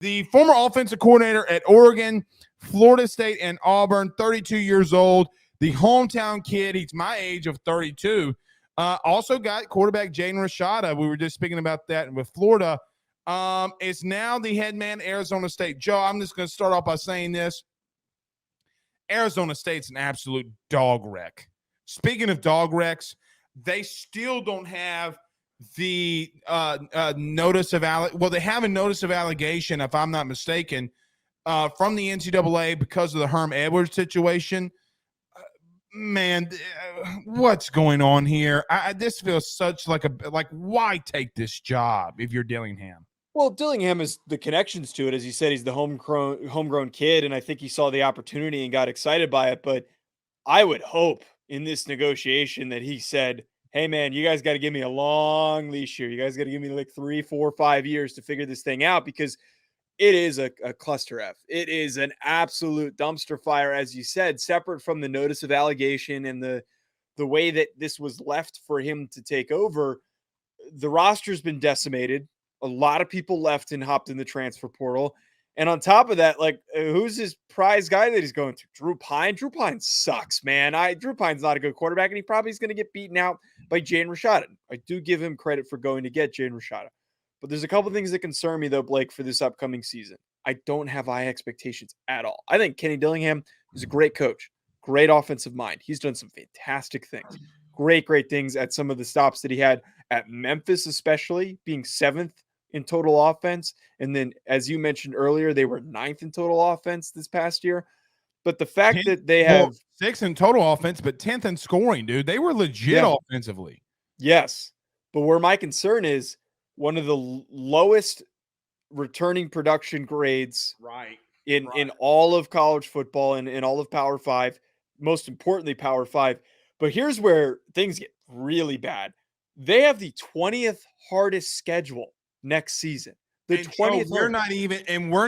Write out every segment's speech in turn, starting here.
The former offensive coordinator at Oregon, Florida State, and Auburn, 32 years old. The hometown kid, he's my age of 32. Also got quarterback Jaden Rashada. We were just speaking about that with Florida. Is now the head man at Arizona State. Joe, I'm just going to start off by saying this. Arizona State's an absolute dog wreck. Speaking of dog wrecks, they still don't have the notice of they have a notice of allegation, if I'm not mistaken, from the NCAA because of the Herm Edwards situation. Man, what's going on here? This feels such like why take this job if you're Dillingham? Well, Dillingham has the connections to it. As you said, he's the homegrown kid, and I think he saw the opportunity and got excited by it. But I would hope in this negotiation that he said, hey, man, you guys got to give me a long leash here. You guys got to give me like 3, 4, 5 years to figure this thing out, because it is a cluster F. It is an absolute dumpster fire, as you said, separate from the notice of allegation and the way that this was left for him to take over. The roster's been decimated. A lot of people left and hopped in the transfer portal. And on top of that, like, who's his prize guy that he's going to? Drew Pine? Drew Pine sucks, man. Drew Pine's not a good quarterback, and he probably is going to get beaten out by Jaden Rashada. I do give him credit for going to get Jaden Rashada. But there's a couple things that concern me, though, Blake, for this upcoming season. I don't have high expectations at all. I think Kenny Dillingham is a great coach, great offensive mind. He's done some fantastic things, great things at some of the stops that he had at Memphis, especially being 7th in total offense. And then, as you mentioned earlier, they were 9th in total offense this past year. But the fact that they have 6th in total offense, but 10th in scoring, dude, they were legit offensively. Yes. But where my concern is, one of the lowest returning production grades in all of college football and in all of Power 5, most importantly, Power 5. But here's where things get really bad. They have the 20th hardest schedule next season. The 20th. So we're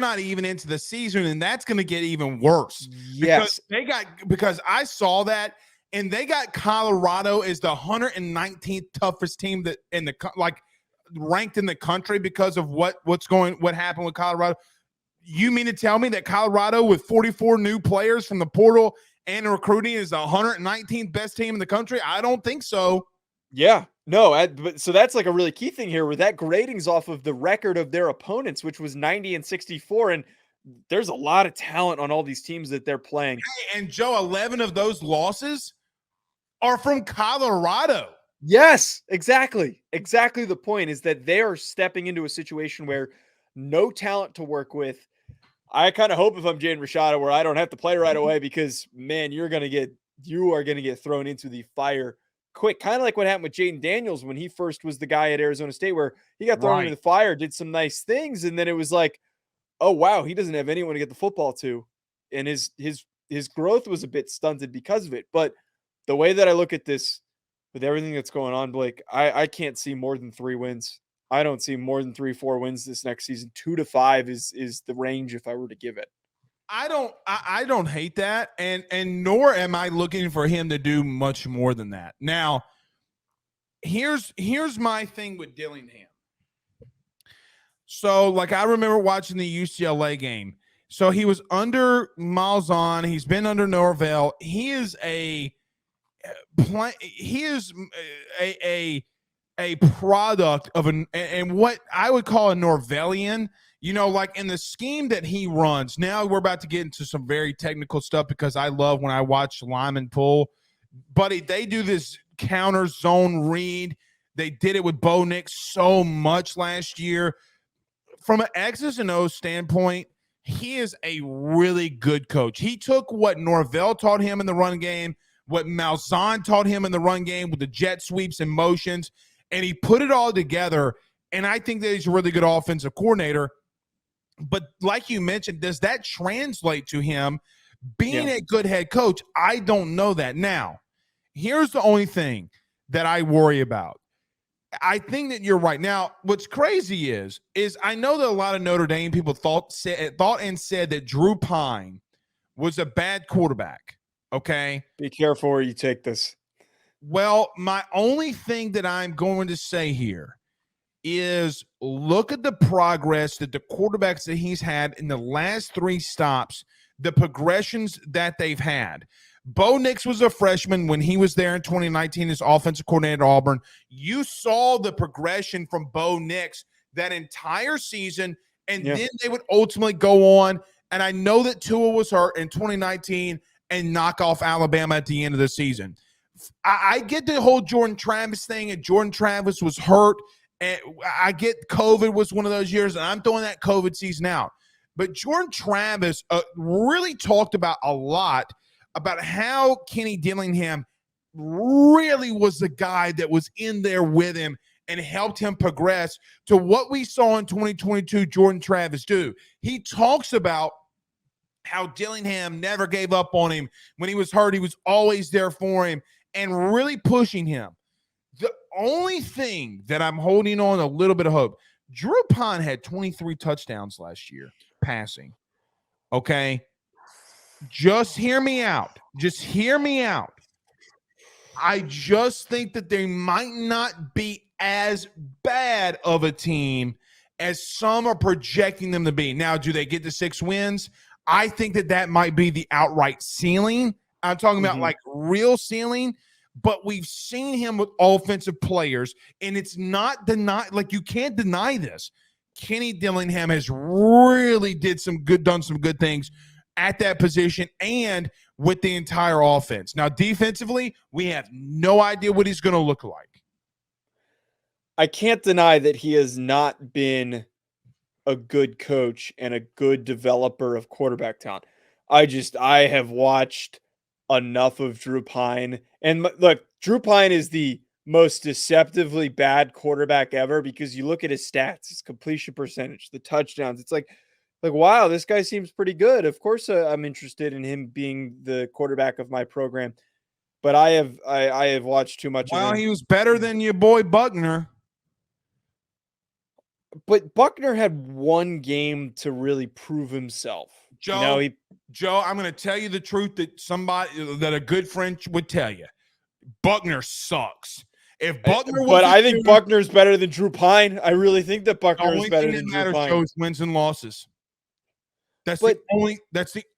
not even into the season, and that's going to get even worse. Yes. Because I saw that, and they got Colorado as the 119th toughest team that ranked in the country because of what happened with Colorado. You mean to tell me that Colorado, with 44 new players from the portal and recruiting, is the 119th best team in the country? I don't think so. Yeah, no. But so that's like a really key thing here, where that grading's off of the record of their opponents, which was 90 and 64. And there's a lot of talent on all these teams that they're playing. Hey, and Joe, 11 of those losses are from Colorado. Yes, exactly. Exactly. The point is that they are stepping into a situation where no talent to work with. I kind of hope, if I'm Jaden Rashada, where I don't have to play right away, because, man, you are going to get thrown into the fire quick. Kind of like what happened with Jaden Daniels when he first was the guy at Arizona State, where he got thrown into the fire, did some nice things, and then it was like, oh wow, he doesn't have anyone to get the football to, and his growth was a bit stunted because of it. But the way that I look at this, with everything that's going on, Blake, I can't see more than 3 wins. I don't see more than 3, 4 wins this next season. 2 to 5 is the range if I were to give it. I don't hate that, and nor am I looking for him to do much more than that. Now, here's my thing with Dillingham. So, like, I remember watching the UCLA game. So he was under Malzahn. He's been under Norvell. He is a product of and what I would call a Norvellian. You know, like in the scheme that he runs. Now we're about to get into some very technical stuff, because I love when I watch linemen pull. But they do this counter zone read. They did it with Bo Nix so much last year. From an X's and O's standpoint, he is a really good coach. He took what Norvell taught him in the run game, what Malzahn taught him in the run game with the jet sweeps and motions, and he put it all together. And I think that he's a really good offensive coordinator. But like you mentioned, does that translate to him being a good head coach? I don't know that. Now, here's the only thing that I worry about. I think that you're right. Now, what's crazy is I know that a lot of Notre Dame people thought and said that Drew Pine was a bad quarterback. Okay? Be careful where you take this. Well, my only thing that I'm going to say here is look at the progress that the quarterbacks that he's had in the last 3 stops, the progressions that they've had. Bo Nix was a freshman when he was there in 2019 as offensive coordinator at Auburn. You saw the progression from Bo Nix that entire season, and then they would ultimately go on. And I know that Tua was hurt in 2019 and knock off Alabama at the end of the season. I get the whole Jordan Travis thing, and Jordan Travis was hurt. And I get COVID was one of those years, and I'm throwing that COVID season out. But Jordan Travis really talked about a lot about how Kenny Dillingham really was the guy that was in there with him and helped him progress to what we saw in 2022 Jordan Travis do. He talks about how Dillingham never gave up on him. When he was hurt, he was always there for him and really pushing him. The only thing that I'm holding on a little bit of hope, Drew Pine had 23 touchdowns last year passing. Okay? Just hear me out. Just hear me out. I just think that they might not be as bad of a team as some are projecting them to be. Now, do they get to 6 wins? I think that might be the outright ceiling. I'm talking about like real ceiling, but we've seen him with offensive players, and it's not denied. Like, you can't deny this. Kenny Dillingham has really done some good things at that position and with the entire offense. Now, defensively, we have no idea what he's going to look like. I can't deny that he has not been a good coach and a good developer of quarterback talent. I have watched enough of Drew Pine. And look, Drew Pine is the most deceptively bad quarterback ever because you look at his stats, his completion percentage, the touchdowns. It's like, wow, this guy seems pretty good. Of course, I'm interested in him being the quarterback of my program. But I have watched too much of him. Well, he was better than your boy Buckner. But Buckner had one game to really prove himself. Joe, I'm going to tell you the truth that a good friend would tell you. Buckner sucks. If Buckner, but I think Buckner's better than Drew Pine. I really think that Buckner is better than Drew Pine. Shows wins and losses. That's the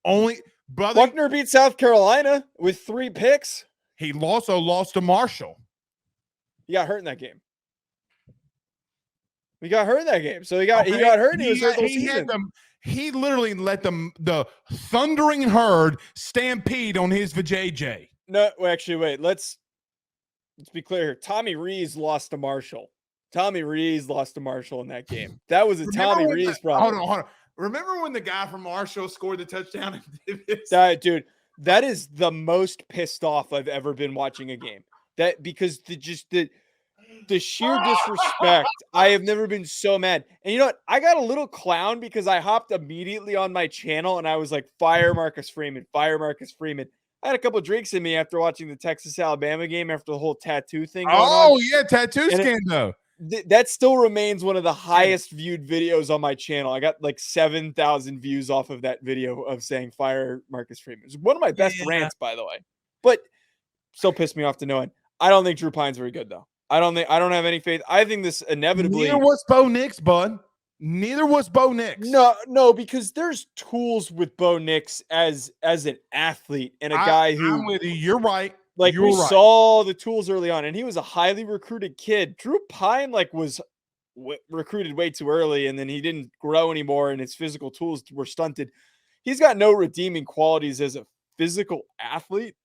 only brother. Buckner beat South Carolina with 3 picks. He also lost to Marshall. He got hurt in that game. He got hurt in that game. So he got hurt. He was hurt the whole season. He literally let the thundering herd stampede on his vajayjay. No, actually, wait. Let's be clear here. Tommy Rees lost to Marshall. Tommy Rees lost to Marshall in that game. That was a Tommy Rees problem. Hold on. Remember when the guy from Marshall scored the touchdown? That is the most pissed off I've ever been watching a game. That because the sheer disrespect. I have never been so mad. And you know what? I got a little clown because I hopped immediately on my channel and I was like, fire Marcus Freeman, fire Marcus Freeman. I had a couple of drinks in me after watching the Texas-Alabama game after the whole tattoo thing going on. Oh, yeah, tattoo scandal. That still remains one of the highest viewed videos on my channel. I got like 7,000 views off of that video of saying fire Marcus Freeman. It's one of my best rants, by the way. But still pissed me off to no end. I don't think Drew Pine's very good, though. I don't have any faith. I think this inevitably. Neither was Bo Nix, bud. Neither was Bo Nix. No, because there's tools with Bo Nix as an athlete and a guy who. I'm with you. You're right. Like we saw the tools early on, and he was a highly recruited kid. Drew Pine was recruited way too early, and then he didn't grow anymore, and his physical tools were stunted. He's got no redeeming qualities as a physical athlete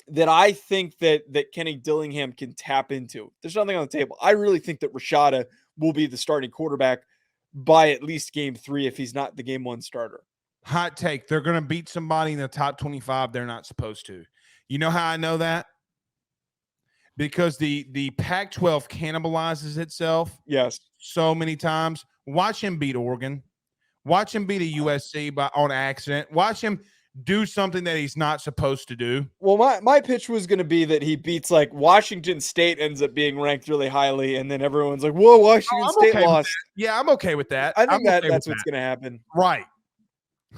that I think that Kenny Dillingham can tap into. There's nothing on the table. I really think that Rashada will be the starting quarterback by at least game 3 if he's not the game 1 starter. Hot take. They're going to beat somebody in the top 25 they're not supposed to. You know how I know that? Because the Pac-12 cannibalizes itself. Yes. So many times. Watch him beat Oregon. Watch him beat a USC on accident. Watch him do something that he's not supposed to do. Well, my pitch was going to be that he beats like Washington State ends up being ranked really highly, and then everyone's like, "Whoa, Washington State lost." Yeah, I'm okay with that. I think that's what's going to happen. Right.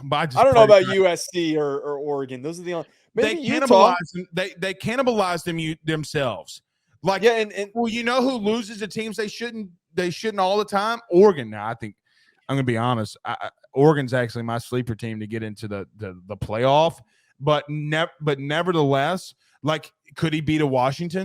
But I don't know about USC or Oregon. Those are the only. Maybe they cannibalize them. They cannibalize themselves. Like, yeah, and well, you know who loses the teams they shouldn't they shouldn't all the time. Oregon, now I think I'm gonna be honest. Oregon's actually my sleeper team to get into the playoff, but nevertheless, like, could he beat a Washington?